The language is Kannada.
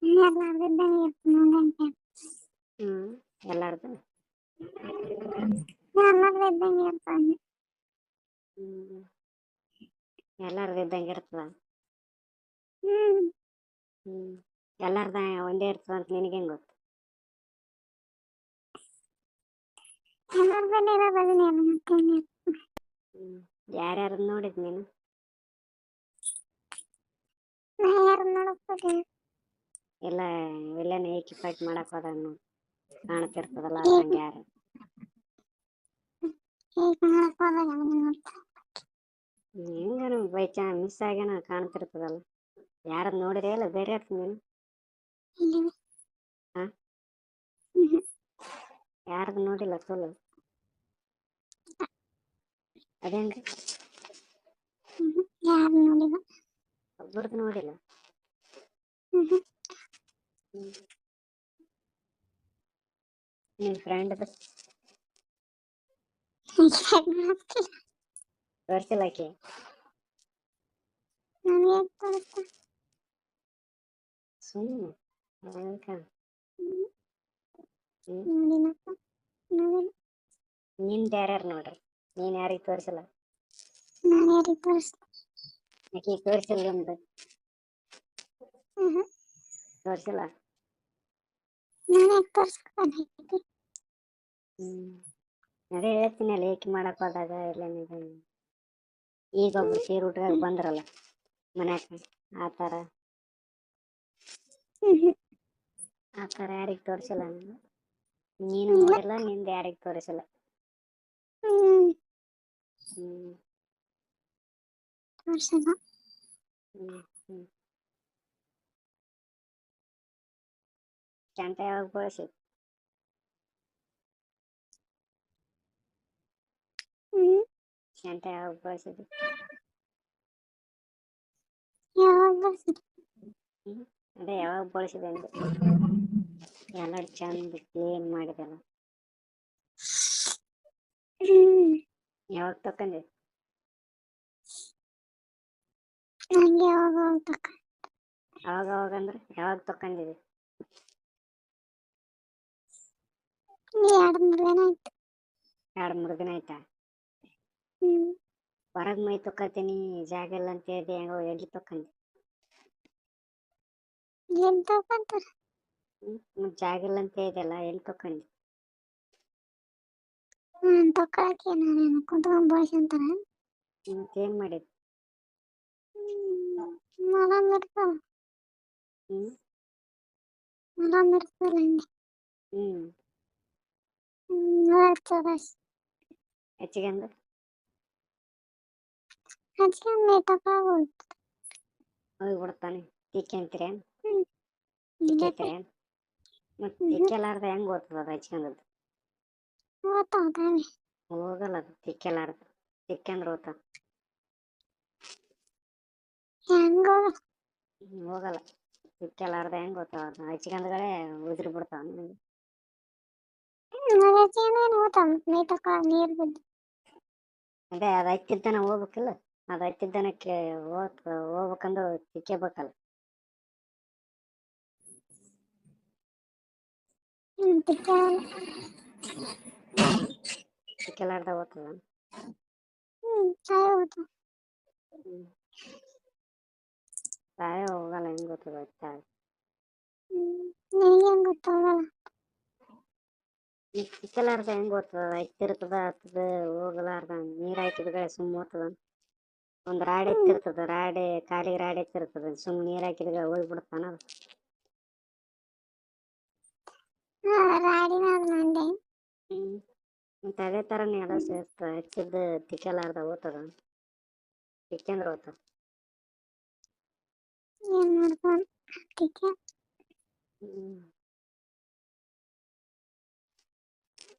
ಎಲ್ಲಾರ್ದಿದ್ದಂಗೆ ಇರ್ತದೆ ನಂಗಂತೆ. ಎಲ್ಲಾರ್ದು ಎಲ್ಲಾರ್ದಿದ್ದಂಗೆ ಇರ್ತದೆ. ಎಲ್ಲಾರ್ದು ಇದ್ದಂಗೆ ಇರ್ತದ. ಹ್ಮ್ ಎಲ್ಲಾರ್ದ ಒಂದೇ ಇರ್ತದ ಅಂತ ನಿನಗೆ ಹೆಂಗ್ ಗೊತ್ತು? ಎಲ್ಲಾರ್ದಲ್ಲಿ ಇರೋದಲ್ಲ ಮತ್ತೇನು. ಯಾರ್ಯಾರನ್ನ ನೋಡಿದ್ ನೀನು? ನಾ ಯಾರು ನೋಡಕ್ಕೋದೆ? ಎಲ್ಲ ಎಲ್ಲೇನ ಏಕಿ ಫೈಟ್ ಮಾಡಕ್ ಹೋದಾಗ ಕಾಣ್ತಿರ್ತದಲ್ಲ ಅದ್ರಂಗೆ ಯಾರು? ಈಗ ನೋಡಕ್ ಹೋದಾಗ ಅವನ್ನ ನೋಡ್ತಾರೆ. ಹೆಂಗನ ಬೈ ಚಾನ್ಸ್ ಮಿಸ್ ಆಗ್ಯಾನ ಕಾಣ್ತಿರ್ತದಲ್ಲ. ಯಾರದ್ ನೋಡಿದೆ ಇಲ್ಲ ಬೇರೆ ಇರ್ತ ನೀನು? ಇಲ್ಲಿ ಹಾ ಯಾರದು ನೋಡಿಲ್ಲ ಸೋಲು? ಅದೇಂಗ? ಯಾರು ನೋಡಿಲ್ಲ. ಒಬ್ಬರದು ನೋಡಿಲ್ಲ? ನಿನ್ ಫ್ರೆಂಡ್ದು ತೋರ್ಸಿಲ್ಲ ಆಕಿ? ನನಗೆ ತೋರಿಸ್ತಾ. ಸುಮ್ಮನೆ ಅದಕ್ಕ ನೋಡಿಲ್ಲಪ್ಪ, ನೋಡಿಲ್ಲ. ನಿಂದ ಯಾರ್ಯಾರು ನೋಡ್ರಿ? ನೀನ್ ಯಾರಿಗೆ ತೋರಿಸಿಲ್ಲ? ನಾನು ಯಾರಿಗೆ ತೋರಿಸ್ತಾ? ಆಕಿ ತೋರಿಸಿಲ್ಲ ನಿಮ್ದು? ತೋರಿಸಿಲ್ಲ? ನಾನು ಯಾಕೆ ತೋರಿಸ್ಕೊಬೇಕು? ಅದೇ ಹೇಳ್ತೀನಿ ಅಲ್ಲಿ ಏಕಿ ಮಾಡಕ್ ಹೋದಾಗ ಎಲ್ಲ ಈಗ ಒಬ್ರು ಸೀರೆ ಉಟ್ಟಾಗ ಬಂದ್ರಲ್ಲ ಮನ್ಯಾಗ ಆ ಥರ ಯಾರಿಗೆ ತೋರಿಸಿಲ್ಲ ನಾನು? ನೀನು ನೋಡಿಲ್ಲ, ನಿಂದ ಯಾರಿಗೆ ತೋರಿಸಿಲ್ಲ? ತೋರಿಸಲ್ಲ. ಚಂಟ ಯಾವಾಗ ಬಳಸಿ? ಚಂಟ ಯಾವಾಗ ಬಳಸಿದ್ವಿ? ಯಾವಾಗ ಬಳಸಿದ್ರಿ? ಅದೇ ಯಾವಾಗ ಬಳಸಿದೆ ಅಂದೆ? ಎಲ್ಲ ಚಂದ ಕ್ಲೀನ್ ಮಾಡಿದೆಲ್ಲ. ಯಾವಾಗ ತಕೊಂಡೆ? ನಂಗೆ ಯಾವಾಗ ತಕ್ಕ? ಅವಾಗ ಅಂದ್ರೆ ಯಾವಾಗ ತಕೊಂಡಿದ್ವಿ? 2-3 ದಿನ ಆಯ್ತು. 2-3 ದಿನ ಆಯ್ತಾ? ಹೊರಗ್ ಮೈ ತೊಕೊತೀನಿ ಜಾಗ ಇಲ್ಲ ಅಂತ ಹೇಳಿದೆ, ಹೆಂಗೋ ಎಲ್ಲಿ ತಕೊಂಡೆ? ಏನ್ ತಕೊಂತಾರ? ಜಾಗ ಇಲ್ಲ ಅಂತ ಹೇಳಿದೆಲ್ಲ, ಎಲ್ಲಿ ತಕೊಂಡೆ? ನಾನು ತಕೊಳಕ್ಕೆ ನಾನು ಕುಂತ್ಕೊಂಡು ಬಳಸಂತಾರ. ಮತ್ತೇನ್ ಮಾಡಿದ್? ಮಲಮ್ ಇರ್ತಾವ. ಮಲಮ್ ಇರ್ತದಲ್ಲ ಹಿಂದೆ. ಹೆಚ್ಚಿಗೆಂದು ಹಚ್ಕೊಂಡು ತಕೊಳ್ಬೋದು. ಹೋಗಿ ಬಿಡ್ತಾನೆ ತಿಕ್ಕಂತೀರೇನು? ಇಲ್ಲಪ್ಪ. ತಿಕ್ಕೈತಿರೇನು? ಮತ್ತೆ ತಿಕ್ಕಲಾರ್ದ ಹೆಂಗ್ ಓದ್ತದ ಅದು ಹಚ್ಕೊಂಡದ್ದು? ಓದ್ತಾವ ತಾನೆ. ಹೋಗಲ್ಲ ಅದು ತಿಕ್ಕಲಾರ್ದು. ತಿಕ್ಕಂದ್ರೆ ಓದ್ತಾವ? ಹೆಂಗ ಹೋಗಲ್ಲ. ತಿಕ್ಕಲಾರ್ದ ಹೆಂಗ್ ಓದ್ತಾವ? ಹಚ್ಕೊಂಡ್ಗಳೇ ಉದುರಿ ಬಿಡ್ತಾವ ನಿಮಗೆ? ಮೈ ತಕ ನೀರ್ ಬಿದ್ದು. ಅದೇ ಅದು ಹತ್ತಿದ್ದಾನ ಹೋಗ್ಬೇಕಿಲ್ಲ? ಅದು ಹತ್ತಿದ್ದಾನಕ್ಕೆ ಹೋಗ್ಬೇಕಂದ್ರೆ ತಿಕ್ಕೇಬೇಕಲ್ಲ? ತಿಕ್ಕಲಾರ್ದ ಓದ್ತದ? ತಾವೇ ಹೋಗಲ್ಲ, ಹೆಂಗ್ ಗೊತ್ತದ? ನಿನಗೆ ಹೆಂಗ್ ಗೊತ್ತಾಗಲ್ಲ? ತಿಕ್ಕಲಾರ್ದ ಹೆಂಗ್ ಓದ್ತದ? ಹತ್ತಿರ್ತದ ಹತ್ತದ ಹೋಗಲಾರ್ದ ನೀರ್ ಹಾಕಿದ್ರೆ ಸುಮ್ಮ ಓದ್ತದ? ಒಂದು ರಾಡ್ ಎತ್ತಿರ್ತದ, ರಾಡೆ ಕಾಲಿಗೆ ರಾಡ್ ಎತ್ತಿರ್ತದ, ಸುಮ್ ನೀರ್ ಹಾಕಿದ್ರೆ ಹೋಗ್ಬಿಡ್ತಾನ ಅದು? ರಾಡಿನ ಮಂಡೆ. ಮತ್ತೆ ಅದೇ ಥರನೇ ಎಲ್ಲ ಸೇರ್ತ ಹಚ್ಚಿದ್ದು ತಿಕ್ಕಲಾರ್ದ ಓದ್ತದ? ತಿಕ್ಕಂದ್ರೆ ಓದ್ತದ? ಏನ್ ಮಾಡ್ಕೊಂಡು